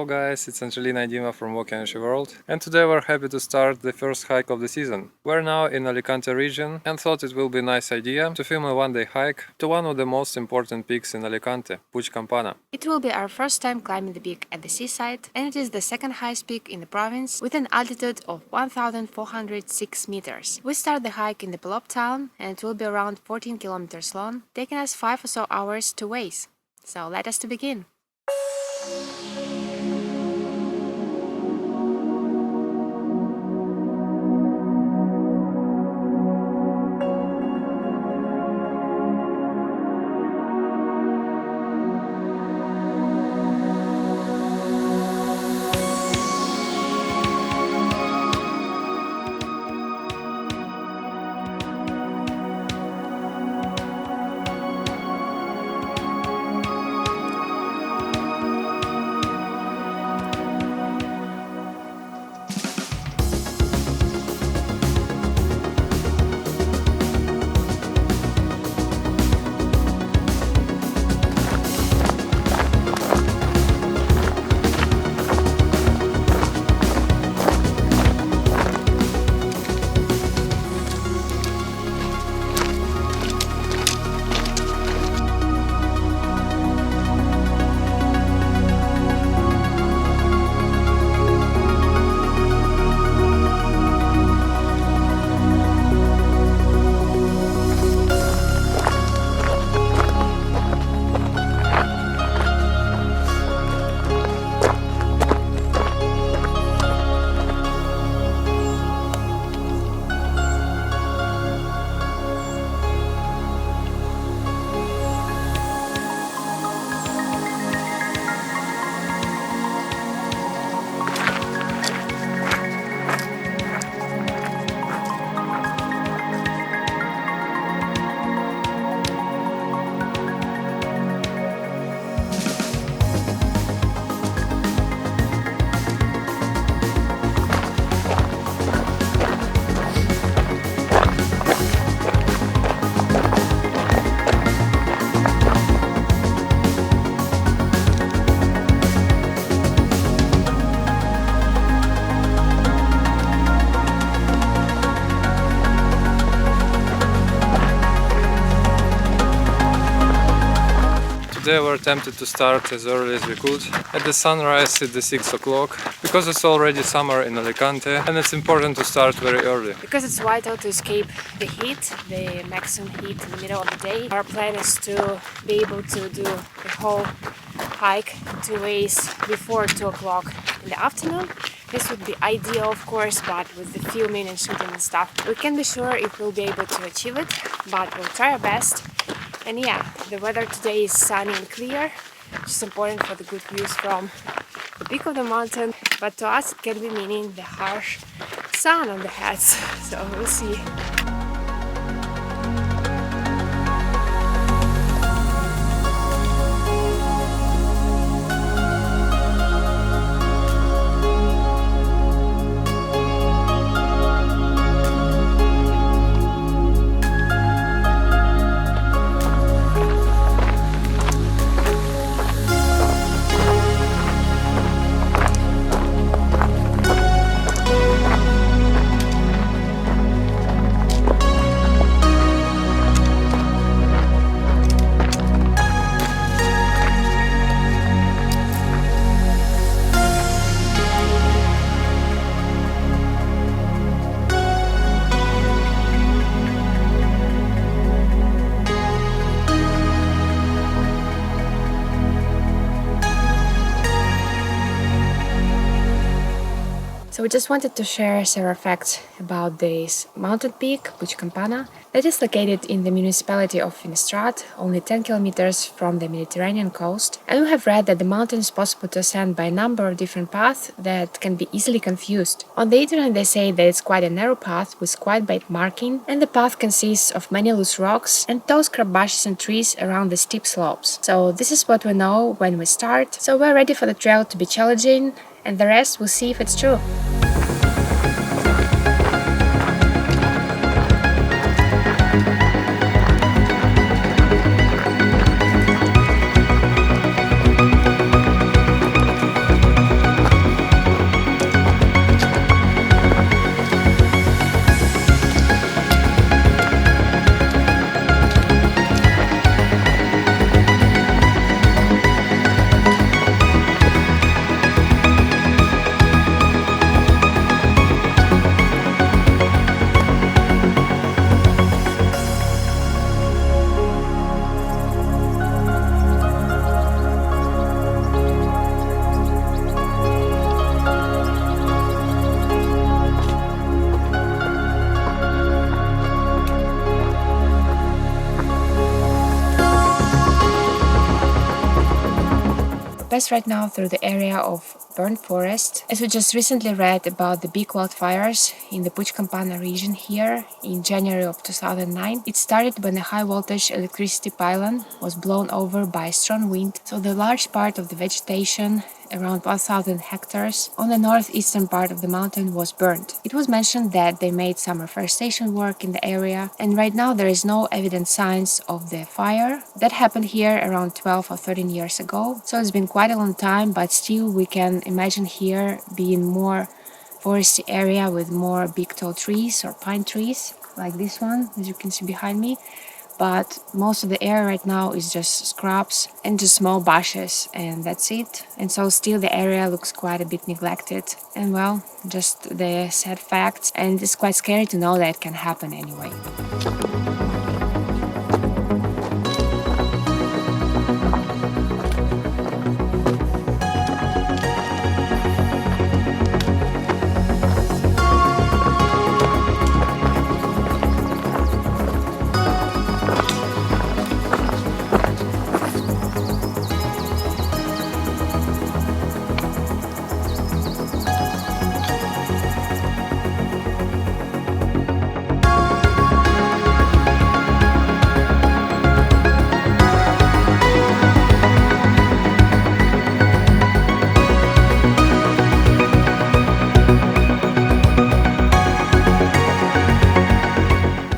guys, it's Angelina and Dima from Walk Energy World, and today we're happy to start the first hike of the season. We're now in Alicante region and thought it will be a nice idea to film a one-day hike to one of the most important peaks in Alicante, Puig Campana. It will be our first time climbing the peak at the seaside, and it is the second highest peak in the province with an altitude of 1,406 meters. We start the hike in the Polop town and it will be around 14 kilometers long, taking us 5 or so hours two ways. So let us to begin. Today we're tempted to start as early as we could at the sunrise at the 6 o'clock because it's already summer in Alicante and it's important to start very early. Because it's vital to escape the heat, the maximum heat in the middle of the day. Our plan is to be able to do the whole hike two ways before 2 o'clock in the afternoon. This would be ideal, of course, but with the filming and shooting and stuff, we can't be sure if we'll be able to achieve it, but we'll try our best. And yeah, the weather today is sunny and clear, which is important for the good views from the peak of the mountain, but to us it can be meaning the harsh sun on the heads, so we'll see. So we just wanted to share several facts about this mountain peak, Puig Campana, that is located in the municipality of Finestrat, only 10 kilometers from the Mediterranean coast. And we have read that the mountain is possible to ascend by a number of different paths that can be easily confused. On the internet they say that it's quite a narrow path with quite bad marking, and the path consists of many loose rocks and tall scrub bushes and trees around the steep slopes. So this is what we know when we start. So we're ready for the trail to be challenging, and the rest we'll see if it's true. pass right now through the area of burnt forest. As we just recently read about the big wildfires in the Puig Campana region here in January of 2009, it started when a high voltage electricity pylon was blown over by a strong wind, so the large part of the vegetation, around 1,000 hectares, on the northeastern part of the mountain was burned. It was mentioned that they made some reforestation work in the area, and right now there is no evident signs of the fire. That happened here around 12 or 13 years ago, so it's been quite a long time, but still we can imagine here being more foresty area with more big tall trees or pine trees, like this one, as you can see behind me. But most of the area right now is just scrubs and just small bushes, and that's it. And so still the area looks quite a bit neglected, and well, just the sad facts, and it's quite scary to know that it can happen anyway.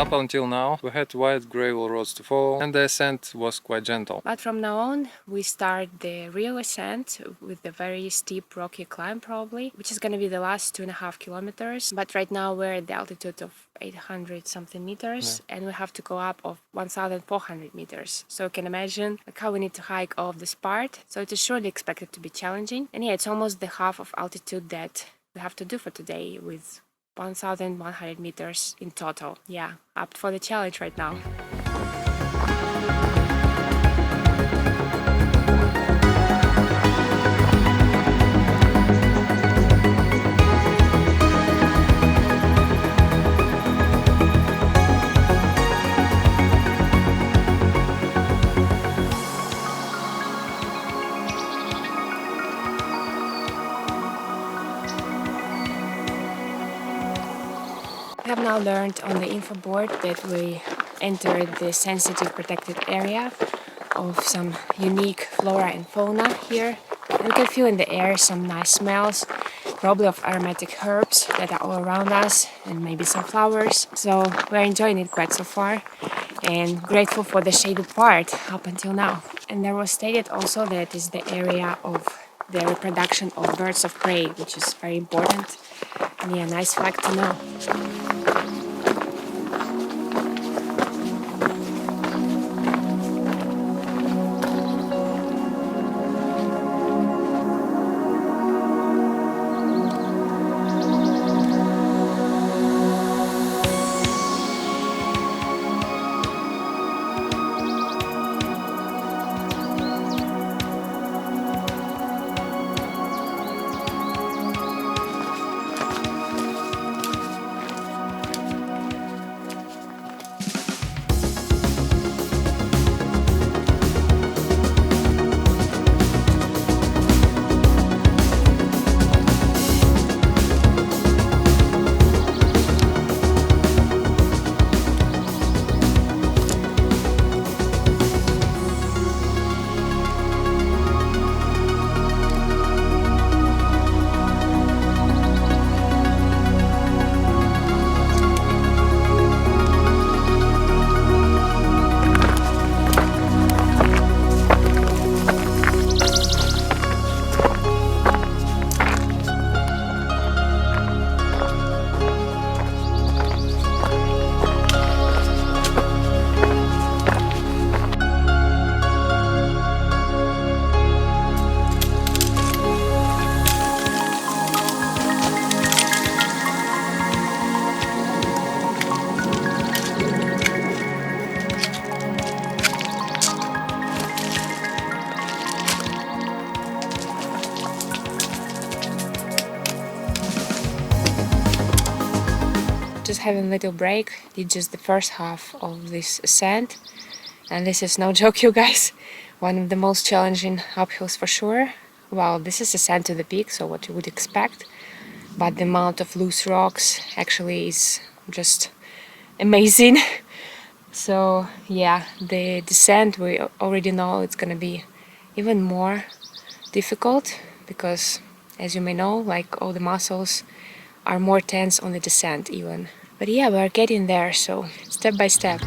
Up until now, we had wide gravel roads to follow, and the ascent was quite gentle. But from now on, we start the real ascent with the very steep rocky climb probably, which is going to be the last 2.5 kilometers. But right now we're at the altitude of 800 something meters, and we have to go up of 1,400 meters. So you can imagine like how we need to hike all of this part. So it is surely expected to be challenging. And yeah, it's almost the half of altitude that we have to do for today, with 1,100 meters in total. Yeah, up for the challenge right now. We have now learned on the info board that we entered the sensitive protected area of some unique flora and fauna here. And we can feel in the air some nice smells, probably of aromatic herbs that are all around us, and maybe some flowers. So we're enjoying it quite so far and grateful for the shaded part up until now. And there was stated also that it is the area of the reproduction of birds of prey, which is very important. And yeah, nice fact to know. Just having a little break, did just the first half of this ascent, and this is no joke, you guys. One of the most challenging uphills for sure. Well, this is ascent to the peak, so what you would expect, but the amount of loose rocks actually is just amazing. So yeah, the descent, we already know it's gonna be even more difficult because, as you may know, like all the muscles are more tense on the descent even. But yeah, we're getting there, so step by step.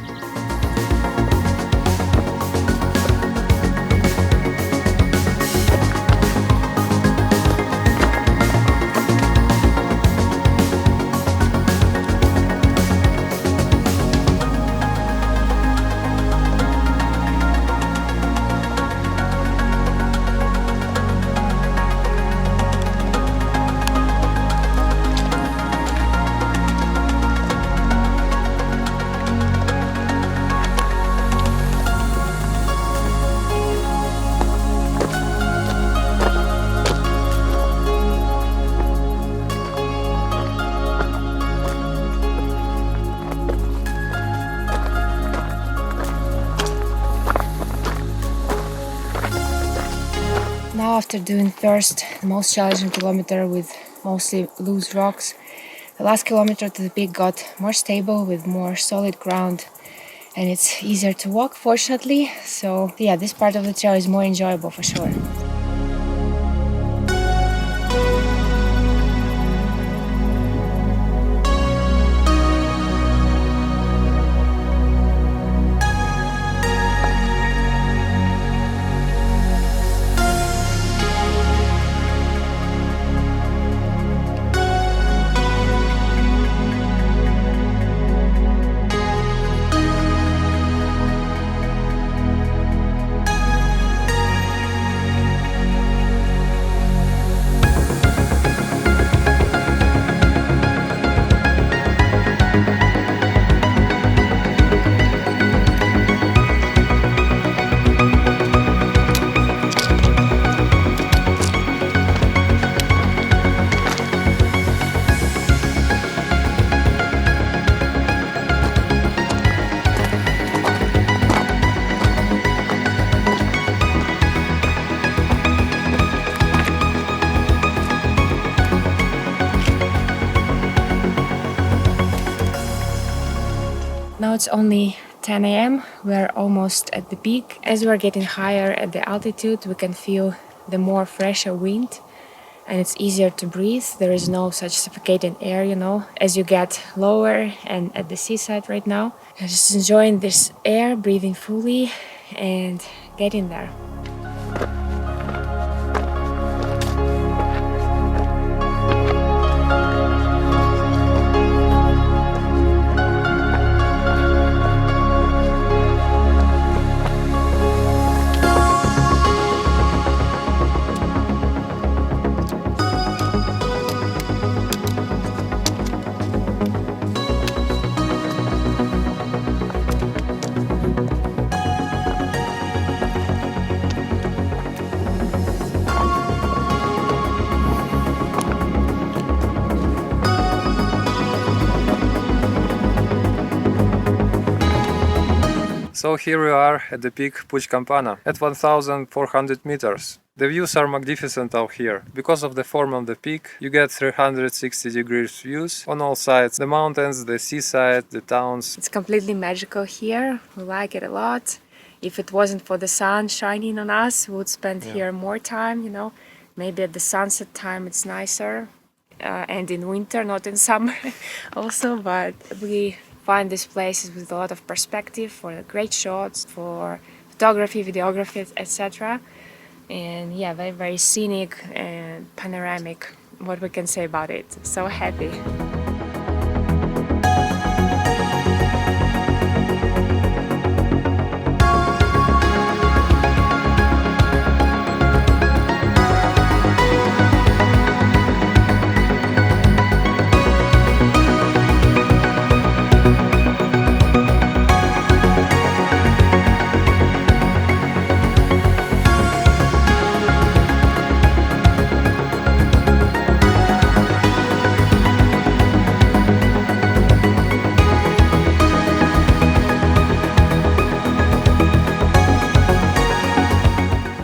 Now, after doing first the most challenging kilometer with mostly loose rocks, the last kilometer to the peak got more stable with more solid ground, and it's easier to walk, fortunately. So yeah, this part of the trail is more enjoyable for sure. Now it's only 10 a.m. We're almost at the peak. As we're getting higher at the altitude, we can feel the more fresher wind and it's easier to breathe. There is no such suffocating air, as you get lower and at the seaside right now. I'm just enjoying this air, breathing fully and getting there. So here we are at the peak Puig Campana at 1400 meters. The views are magnificent out here. Because of the form of the peak, you get 360 degrees views on all sides. The mountains, the seaside, the towns. It's completely magical here. We like it a lot. If it wasn't for the sun shining on us, we would spend here more time, Maybe at the sunset time it's nicer. And in winter, not in summer also, but we find these places with a lot of perspective for great shots, for photography, videography, etc. And yeah, very, very scenic and panoramic, what we can say about it. So happy.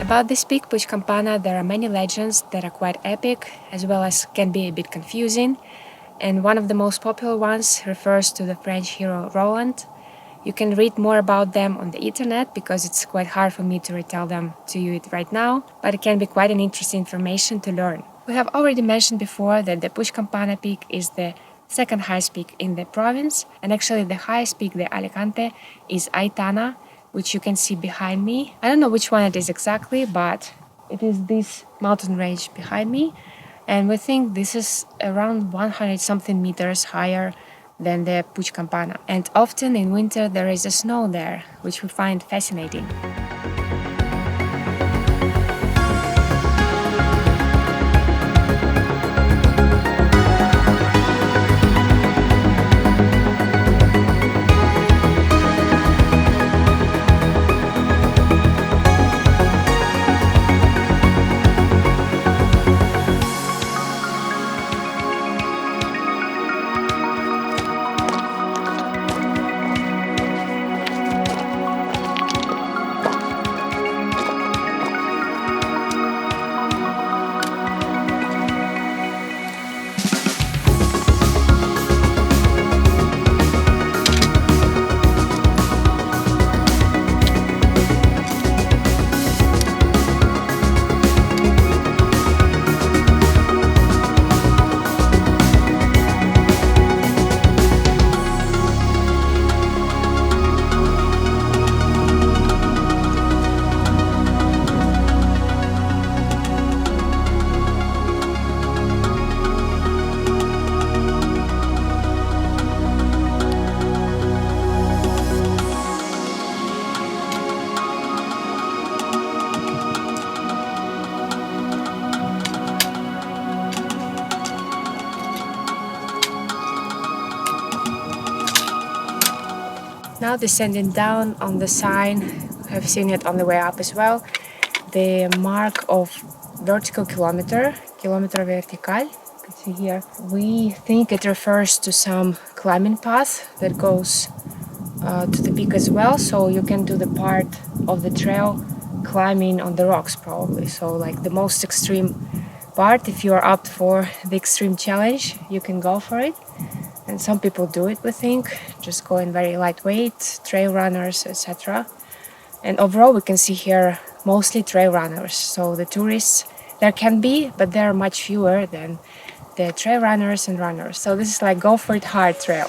About this peak, Puig Campana, there are many legends that are quite epic, as well as can be a bit confusing. And one of the most popular ones refers to the French hero Roland. You can read more about them on the internet because it's quite hard for me to retell them to you right now, but it can be quite an interesting information to learn. We have already mentioned before that the Puig Campana peak is the second highest peak in the province, and actually the highest peak, the Alicante, is Aitana, which you can see behind me. I don't know which one it is exactly, but it is this mountain range behind me, and we think this is around 100 something meters higher than the Puig Campana. And often in winter there is a snow there, which we find fascinating. Now descending down on the sign, I've seen it on the way up as well, the mark of vertical kilometer vertical, you can see here. We think it refers to some climbing path that goes to the peak as well, so you can do the part of the trail climbing on the rocks probably. So like the most extreme part, if you are up for the extreme challenge, you can go for it. And some people do it, we think, just going very lightweight, trail runners, etc. And overall, we can see here mostly trail runners. So the tourists, there can be, but there are much fewer than the trail runners and runners. So this is like go for it hard trail.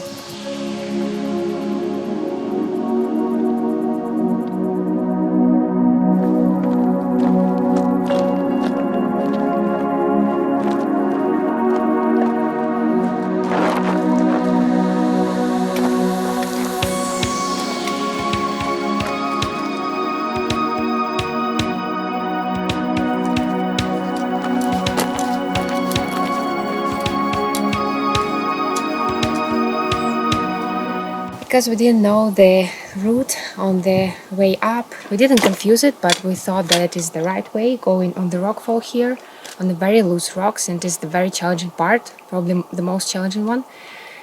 Because we didn't know the route on the way up, we didn't confuse it, but we thought that it is the right way, going on the rockfall here, on the very loose rocks, and it is the very challenging part, probably the most challenging one.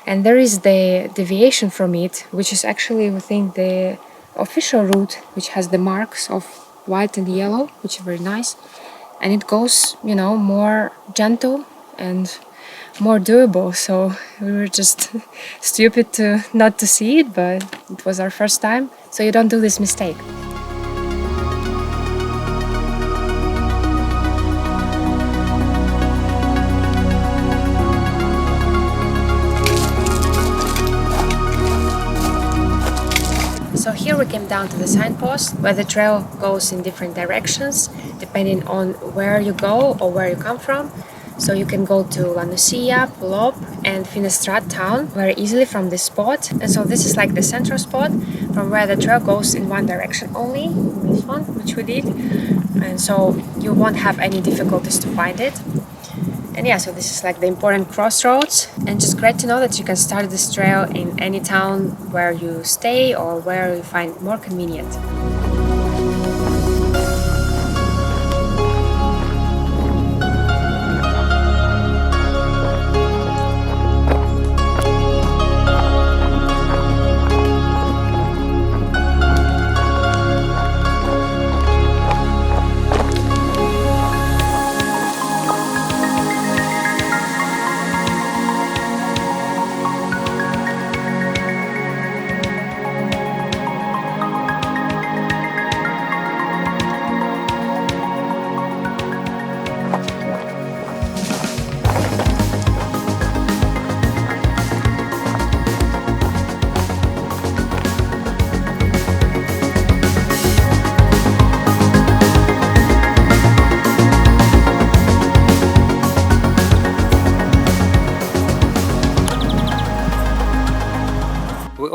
And there is the deviation from it, which is actually, we think, the official route, which has the marks of white and yellow, which are very nice. And it goes, more gentle and more doable, so we were just stupid not to see it, but it was our first time, so you don't do this mistake. So here we came down to the signpost where the trail goes in different directions depending on where you go or where you come from. So you can go to La Nucia, Polop and Finestrat town very easily from this spot. And so this is like the central spot from where the trail goes in one direction only, this one, which we did. And so you won't have any difficulties to find it. And yeah, so this is like the important crossroads, and just great to know that you can start this trail in any town where you stay or where you find more convenient.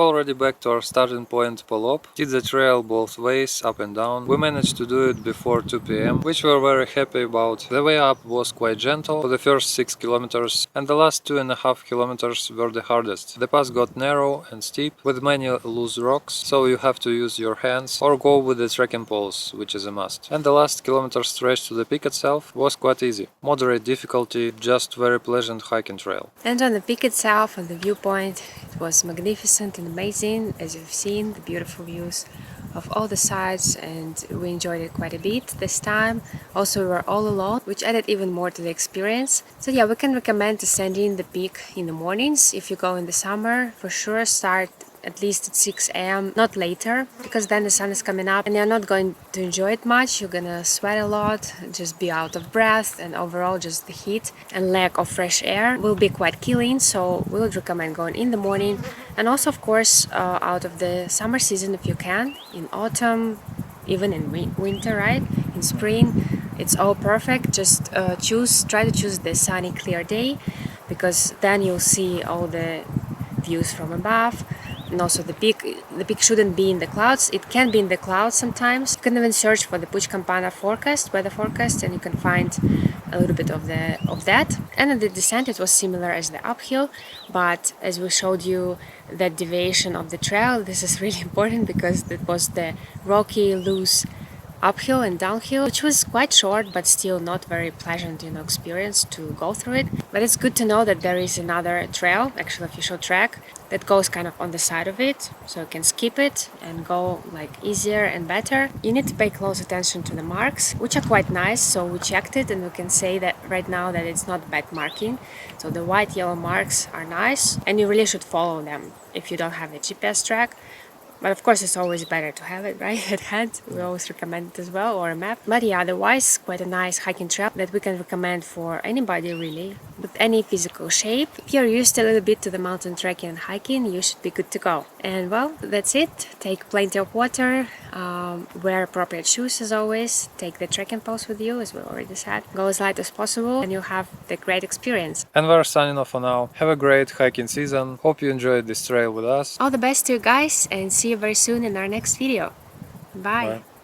already back to our starting point Polop, did the trail both ways, up and down. We managed to do it before 2 p.m, which we're very happy about. The way up was quite gentle for the first 6 kilometers, and the last 2.5 kilometers were the hardest. The path got narrow and steep, with many loose rocks, so you have to use your hands or go with the trekking poles, which is a must. And the last kilometer stretch to the peak itself was quite easy. Moderate difficulty, just very pleasant hiking trail. And on the peak itself, on the viewpoint, it was magnificent and amazing, as you've seen, the beautiful views of all the sides, and we enjoyed it quite a bit this time. Also, we were all alone, which added even more to the experience. So yeah, we can recommend ascending the peak in the mornings. If you go in the summer, for sure start at least at 6 a.m, not later, because then the sun is coming up and you're not going to enjoy it much. You're gonna sweat a lot, just be out of breath, and overall just the heat and lack of fresh air will be quite killing. So we would recommend going in the morning, and also of course out of the summer season if you can, in autumn, even in winter, right? In spring, it's all perfect. Just try to choose the sunny clear day, because then you'll see all the views from above. And also the peak shouldn't be in the clouds. It can be in the clouds sometimes. You can even search for the Puig Campana forecast, weather forecast, and you can find a little bit of that. And in the descent it was similar as the uphill, but as we showed you that deviation of the trail, this is really important because it was the rocky, loose uphill and downhill, which was quite short but still not very pleasant, experience to go through it. But it's good to know that there is another trail, actually official track, that goes kind of on the side of it, so you can skip it and go like easier and better. You need to pay close attention to the marks, which are quite nice. So we checked it and we can say that right now that it's not bad marking. So the white yellow marks are nice, and you really should follow them if you don't have a GPS track. But of course, it's always better to have it right at hand. We always recommend it as well, or a map. But yeah, otherwise, quite a nice hiking trail that we can recommend for anybody really, with any physical shape. If you're used a little bit to the mountain trekking and hiking, you should be good to go. And well, that's it. Take plenty of water, wear appropriate shoes as always, take the trekking poles with you, as we already said. Go as light as possible, and you'll have the great experience. And we're signing off for now. Have a great hiking season. Hope you enjoyed this trail with us. All the best to you guys, and see you very soon in our next video. Bye. Bye.